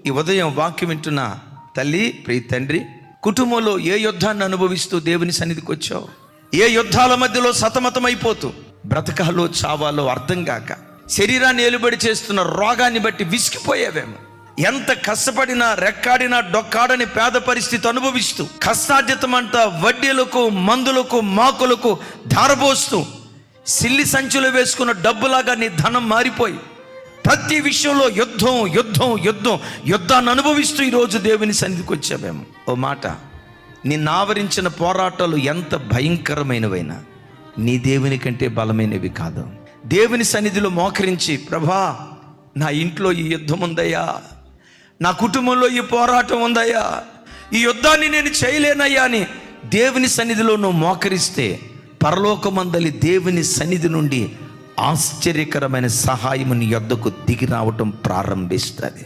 ఈ ఉదయం వాక్యం వింటున్న తల్లి, ప్రియ తండ్రి, కుటుంబంలో ఏ యుద్ధాన్ని అనుభవిస్తూ దేవుని సన్నిధికి వచ్చావు? ఏ యుద్ధాల మధ్యలో సతమతమైపోతూ బ్రతకాలో చావాలో అర్థం కాక శరీరాన్ని ఏలుబడి చేస్తున్న రోగాన్ని బట్టి విసిగిపోయేవేమో. ఎంత కష్టపడినా రెక్కాడినా డొక్కాడని పేద పరిస్థితి అనుభవిస్తూ కష్టార్జితమంతా వడ్డీలకు, మందులకు, మాకులకు ధారపోస్తూ సిల్లి సంచులు వేసుకున్న డబ్బులాగా నీ ధనం మారిపోయి ప్రతి విషయంలో యుద్ధం యుద్ధం యుద్ధం యుద్ధాన్ని అనుభవిస్తూ ఈరోజు దేవుని సన్నిధికి వచ్చావేమో. ఓ మాట, నిన్ను ఆవరించిన పోరాటాలు ఎంత భయంకరమైనవైనా నీ దేవుని కంటే బలమైనవి కాదు. దేవుని సన్నిధిలో మోకరించి, ప్రభా నా ఇంట్లో ఈ యుద్ధం ఉందయ్యా, నా కుటుంబంలో ఈ పోరాటం ఉందయ్యా, ఈ యుద్ధాన్ని నేను చేయలేనయ్యా అని దేవుని సన్నిధిలో నువ్వు మోకరిస్తే పరలోకమందలి దేవుని సన్నిధి నుండి ఆశ్చర్యకరమైన సహాయం నీ యొద్దకు దిగి రావటం ప్రారంభిస్తుంది.